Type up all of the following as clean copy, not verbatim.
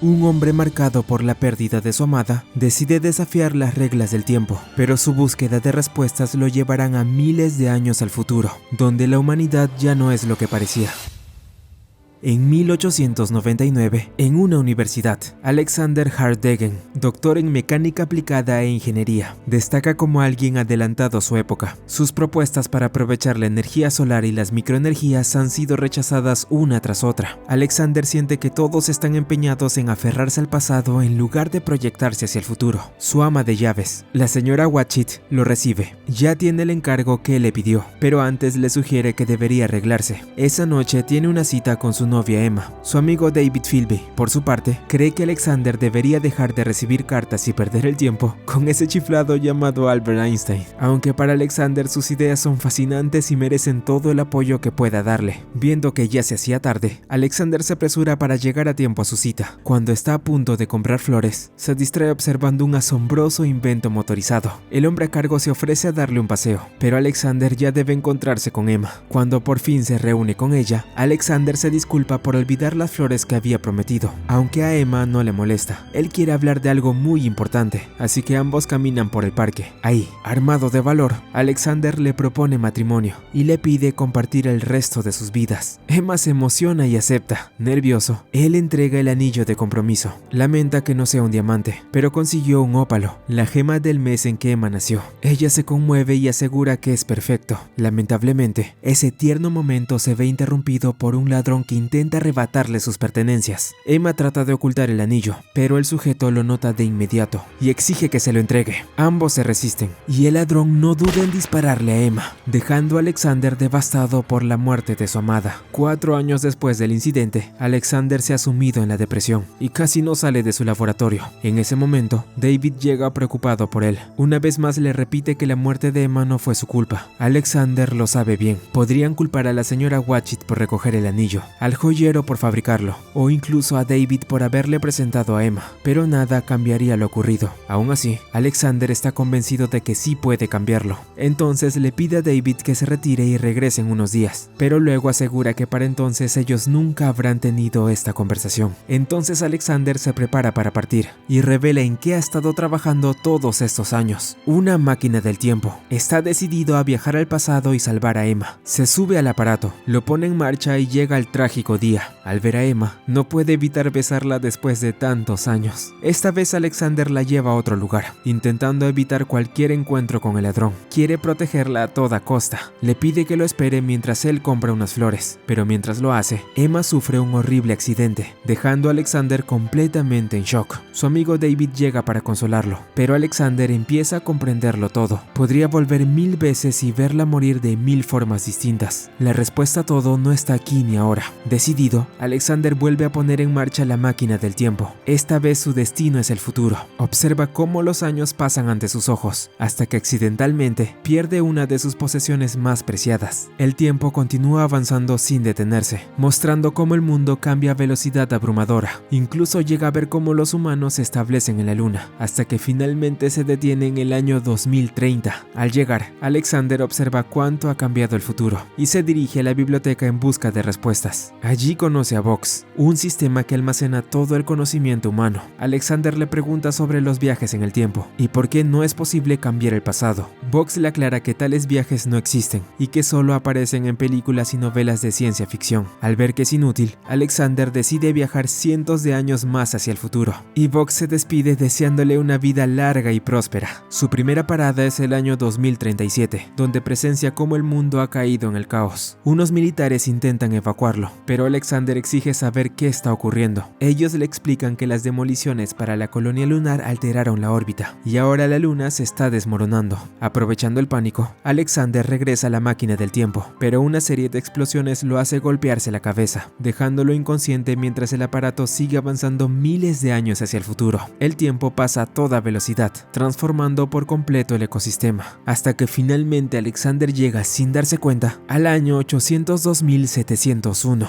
Un hombre marcado por la pérdida de su amada decide desafiar las reglas del tiempo, pero su búsqueda de respuestas lo llevarán a miles de años al futuro, donde la humanidad ya no es lo que parecía. En 1899, en una universidad, Alexander Hardegen, doctor en mecánica aplicada e ingeniería, destaca como alguien adelantado a su época. Sus propuestas para aprovechar la energía solar y las microenergías han sido rechazadas una tras otra. Alexander siente que todos están empeñados en aferrarse al pasado en lugar de proyectarse hacia el futuro. Su ama de llaves, la señora Watchit, lo recibe. Ya tiene el encargo que le pidió, pero antes le sugiere que debería arreglarse. Esa noche tiene una cita con su novia Emma. Su amigo David Philby, por su parte, cree que Alexander debería dejar de recibir cartas y perder el tiempo con ese chiflado llamado Albert Einstein, aunque para Alexander sus ideas son fascinantes y merecen todo el apoyo que pueda darle. Viendo que ya se hacía tarde, Alexander se apresura para llegar a tiempo a su cita. Cuando está a punto de comprar flores, se distrae observando un asombroso invento motorizado. El hombre a cargo se ofrece a darle un paseo, pero Alexander ya debe encontrarse con Emma. Cuando por fin se reúne con ella, Alexander se disculpa por olvidar las flores que había prometido, aunque a Emma no le molesta. Él quiere hablar de algo muy importante, así que ambos caminan por el parque. Ahí, armado de valor, Alexander le propone matrimonio y le pide compartir el resto de sus vidas. Emma se emociona y acepta. Nervioso, él entrega el anillo de compromiso. Lamenta que no sea un diamante, pero consiguió un ópalo, la gema del mes en que Emma nació. Ella se conmueve y asegura que es perfecto. Lamentablemente, ese tierno momento se ve interrumpido por un ladrón que intenta arrebatarle sus pertenencias. Emma trata de ocultar el anillo, pero el sujeto lo nota de inmediato y exige que se lo entregue. Ambos se resisten, y el ladrón no duda en dispararle a Emma, dejando a Alexander devastado por la muerte de su amada. 4 años después del incidente, Alexander se ha sumido en la depresión y casi no sale de su laboratorio. En ese momento, David llega preocupado por él. Una vez más le repite que la muerte de Emma no fue su culpa. Alexander lo sabe bien. Podrían culpar a la señora Watchit por recoger el anillo, al joyero por fabricarlo, o incluso a David por haberle presentado a Emma, pero nada cambiaría lo ocurrido. Aún así, Alexander está convencido de que sí puede cambiarlo. Entonces le pide a David que se retire y regrese en unos días, pero luego asegura que para entonces ellos nunca habrán tenido esta conversación. Entonces Alexander se prepara para partir y revela en qué ha estado trabajando todos estos años: una máquina del tiempo. Está decidido a viajar al pasado y salvar a Emma. Se sube al aparato, lo pone en marcha y llega al trágico día. Al ver a Emma, no puede evitar besarla después de tantos años. Esta vez Alexander la lleva a otro lugar, intentando evitar cualquier encuentro con el ladrón. Quiere protegerla a toda costa. Le pide que lo espere mientras él compra unas flores, pero mientras lo hace, Emma sufre un horrible accidente, dejando a Alexander completamente en shock. Su amigo David llega para consolarlo, pero Alexander empieza a comprenderlo todo. Podría volver 1000 veces y verla morir de 1000 formas distintas. La respuesta a todo no está aquí ni ahora. Decidido, Alexander vuelve a poner en marcha la máquina del tiempo. Esta vez su destino es el futuro. Observa cómo los años pasan ante sus ojos, hasta que accidentalmente pierde una de sus posesiones más preciadas. El tiempo continúa avanzando sin detenerse, mostrando cómo el mundo cambia a velocidad abrumadora. Incluso llega a ver cómo los humanos se establecen en la luna, hasta que finalmente se detiene en el año 2030. Al llegar, Alexander observa cuánto ha cambiado el futuro y se dirige a la biblioteca en busca de respuestas. Allí conoce a Vox, un sistema que almacena todo el conocimiento humano. Alexander le pregunta sobre los viajes en el tiempo y por qué no es posible cambiar el pasado. Vox le aclara que tales viajes no existen y que solo aparecen en películas y novelas de ciencia ficción. Al ver que es inútil, Alexander decide viajar cientos de años más hacia el futuro, y Vox se despide deseándole una vida larga y próspera. Su primera parada es el año 2037, donde presencia cómo el mundo ha caído en el caos. Unos militares intentan evacuarlo, pero Alexander exige saber qué está ocurriendo. Ellos le explican que las demoliciones para la colonia lunar alteraron la órbita, y ahora la luna se está desmoronando. Aprovechando el pánico, Alexander regresa a la máquina del tiempo, pero una serie de explosiones lo hace golpearse la cabeza, dejándolo inconsciente mientras el aparato sigue avanzando miles de años hacia el futuro. El tiempo pasa a toda velocidad, transformando por completo el ecosistema, hasta que finalmente Alexander llega sin darse cuenta al año 802.701.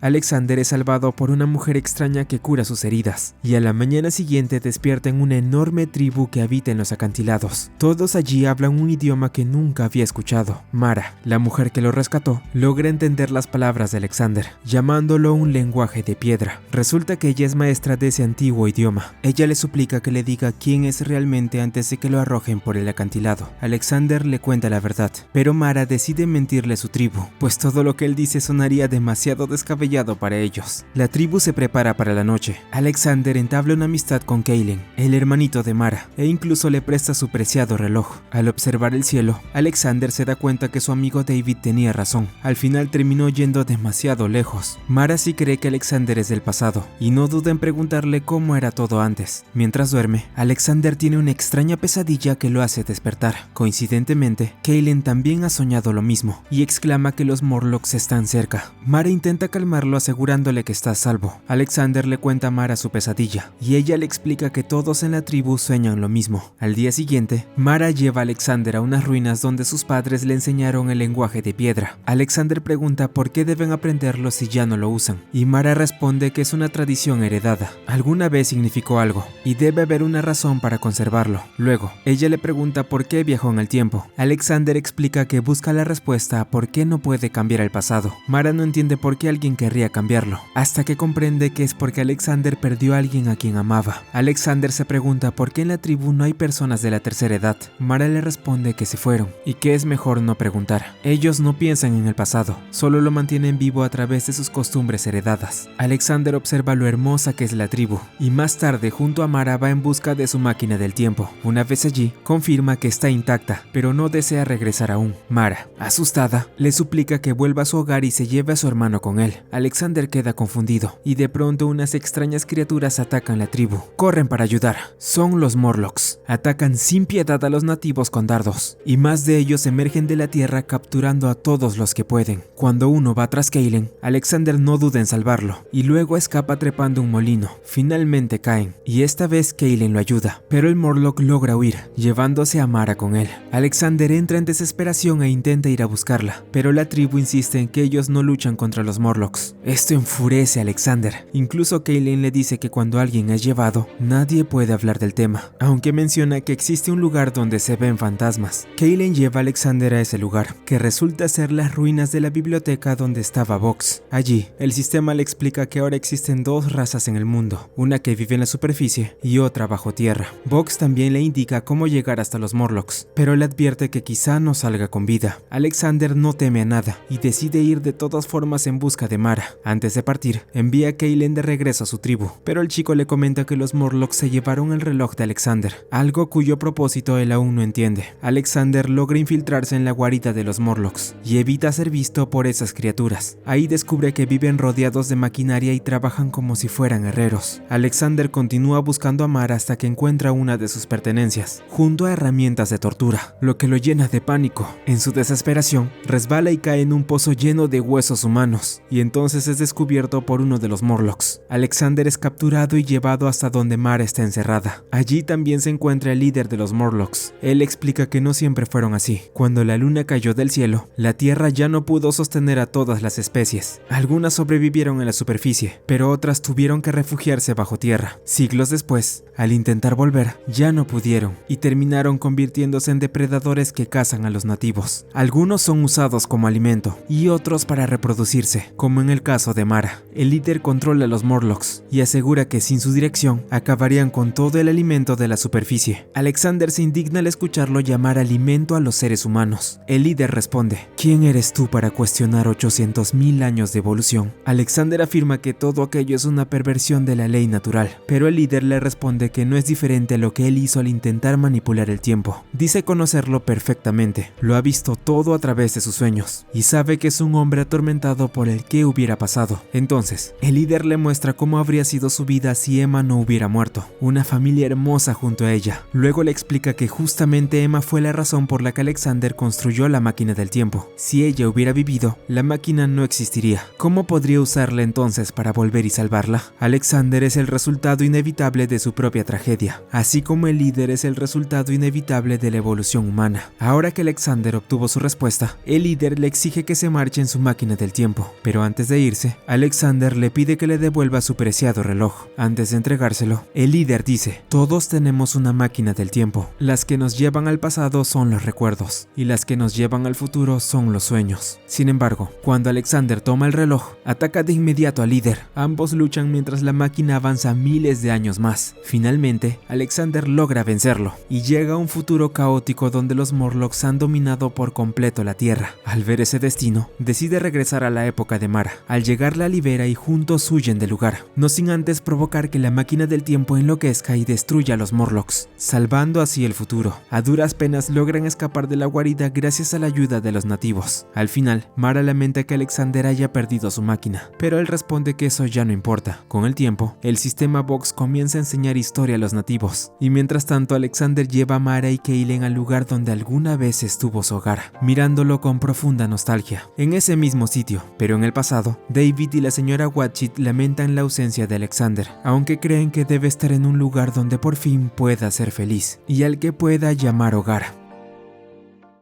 Alexander es salvado por una mujer extraña que cura sus heridas, y a la mañana siguiente despierta en una enorme tribu que habita en los acantilados. Todos allí hablan un idioma que nunca había escuchado. Mara, la mujer que lo rescató, logra entender las palabras de Alexander, llamándolo un lenguaje de piedra. Resulta que ella es maestra de ese antiguo idioma. Ella le suplica que le diga quién es realmente antes de que lo arrojen por el acantilado. Alexander le cuenta la verdad, pero Mara decide mentirle a su tribu, pues todo lo que él dice sonaría demasiado descabellado para ellos. La tribu se prepara para la noche. Alexander entabla una amistad con Kaylin, el hermanito de Mara, e incluso le presta su preciado reloj. Al observar el cielo, Alexander se da cuenta que su amigo David tenía razón. Al final terminó yendo demasiado lejos. Mara sí cree que Alexander es del pasado, y no duda en preguntarle cómo era todo antes. Mientras duerme, Alexander tiene una extraña pesadilla que lo hace despertar. Coincidentemente, Kaylin también ha soñado lo mismo, y exclama que los Morlocks están cerca. Mara intenta calmarlo asegurándole que está a salvo. Alexander le cuenta a Mara su pesadilla, y ella le explica que todos en la tribu sueñan lo mismo. Al día siguiente, Mara lleva a Alexander a unas ruinas donde sus padres le enseñaron el lenguaje de piedra. Alexander pregunta por qué deben aprenderlo si ya no lo usan, y Mara responde que es una tradición heredada. Alguna vez significó algo, y debe haber una razón para conservarlo. Luego, ella le pregunta por qué viajó en el tiempo. Alexander explica que busca la respuesta a por qué no puede cambiar el pasado. Mara no entiende por qué alguien querría cambiarlo, hasta que comprende que es porque Alexander perdió a alguien a quien amaba. Alexander se pregunta por qué en la tribu no hay personas de la tercera edad. Mara le responde que se fueron, y que es mejor no preguntar. Ellos no piensan en el pasado, solo lo mantienen vivo a través de sus costumbres heredadas. Alexander observa lo hermosa que es la tribu, y más tarde junto a Mara va en busca de su máquina del tiempo. Una vez allí, confirma que está intacta, pero no desea regresar aún. Mara, asustada, le suplica que vuelva a su hogar y se lleve a su hermano con él. Alexander queda confundido, y de pronto unas extrañas criaturas atacan la tribu. Corren para ayudar. Son los Morlocks. Atacan sin piedad a los nativos con dardos, y más de ellos emergen de la tierra capturando a todos los que pueden. Cuando uno va tras Kaylin, Alexander no duda en salvarlo, y luego escapa trepando un molino. Finalmente caen, y esta vez Kaylin lo ayuda, pero el Morlock logra huir, llevándose a Mara con él. Alexander entra en desesperación e intenta ir a buscarla, pero la tribu insiste en que ellos no luchan contra los Morlocks. Esto enfurece a Alexander. Incluso Kaylin le dice que cuando alguien es llevado, nadie puede hablar del tema, aunque menciona que existe un lugar donde se ven fantasmas. Kaylin lleva a Alexander a ese lugar, que resulta ser las ruinas de la biblioteca donde estaba Vox. Allí, el sistema le explica que ahora existen dos razas en el mundo, una que vive en la superficie y otra bajo tierra. Vox también le indica cómo llegar hasta los Morlocks, pero le advierte que quizá no salga con vida. Alexander no teme a nada y decide ir de todas formas en busca de Mara. Antes de partir, envía a Kaylin de regreso a su tribu, pero el chico le comenta que los Morlocks se llevaron el reloj de Alexander, algo cuyo propósito él aún no entiende. Alexander logra infiltrarse en la guarida de los Morlocks y evita ser visto por esas criaturas. Ahí descubre que viven rodeados de maquinaria y trabajan como si fueran herreros. Alexander continúa buscando a Mara hasta que encuentra una de sus pertenencias, junto a herramientas de tortura, lo que lo llena de pánico. En su desesperación, resbala y cae en un pozo lleno de huesos humanos, y entonces es descubierto por uno de los Morlocks. Alexander es capturado y llevado hasta donde Mara está encerrada. Allí también se encuentra el líder de los Morlocks. Él explica que no siempre fueron así. Cuando la luna cayó del cielo, la tierra ya no pudo sostener a todas las especies. Algunas sobrevivieron en la superficie, pero otras tuvieron que refugiarse bajo tierra. Siglos después, al intentar volver, ya no pudieron y terminaron convirtiéndose en depredadores que cazan a los nativos. Algunos son usados como alimento y otros para reproducirse, como en el caso de Mara. El líder controla a los Morlocks y asegura que sin su dirección acabarían con todo el alimento de la superficie. Alexander se indigna al escucharlo llamar alimento a los seres humanos. El líder responde: ¿Quién eres tú para cuestionar 800.000 años de evolución? Alexander afirma que todo aquello es una perversión de la ley natural, pero el líder le responde que no es diferente a lo que él hizo al intentar manipular el tiempo. Dice conocerlo perfectamente, lo ha visto todo a través de sus sueños y sabe que es un hombre atormentado por el qué hubiera pasado. Entonces, el líder le muestra cómo habría sido su vida si Emma no hubiera muerto, una familia hermosa junto a ella. Luego le explica que justamente Emma fue la razón por la que Alexander construyó la máquina del tiempo. Si ella hubiera vivido, la máquina no existiría. ¿Cómo podría usarla entonces para volver y salvarla? Alexander es el resultado inevitable de su propia tragedia, así como el líder es el resultado inevitable de la evolución humana. Ahora que Alexander obtuvo su respuesta, el líder le exige que se marche en su máquina del tiempo, pero antes de de irse, Alexander le pide que le devuelva su preciado reloj. Antes de entregárselo, el líder dice: todos tenemos una máquina del tiempo. Las que nos llevan al pasado son los recuerdos, y las que nos llevan al futuro son los sueños. Sin embargo, cuando Alexander toma el reloj, ataca de inmediato al líder. Ambos luchan mientras la máquina avanza miles de años más. Finalmente, Alexander logra vencerlo, y llega a un futuro caótico donde los Morlocks han dominado por completo la Tierra. Al ver ese destino, decide regresar a la época de Mara. Al llegar la libera y juntos huyen del lugar, no sin antes provocar que la máquina del tiempo enloquezca y destruya a los Morlocks, salvando así el futuro. A duras penas logran escapar de la guarida gracias a la ayuda de los nativos. Al final, Mara lamenta que Alexander haya perdido su máquina, pero él responde que eso ya no importa. Con el tiempo, el sistema Vox comienza a enseñar historia a los nativos, y mientras tanto Alexander lleva a Mara y Kaylen al lugar donde alguna vez estuvo su hogar, mirándolo con profunda nostalgia. En ese mismo sitio, pero en el pasado, David y la señora Watchit lamentan la ausencia de Alexander, aunque creen que debe estar en un lugar donde por fin pueda ser feliz, y al que pueda llamar hogar.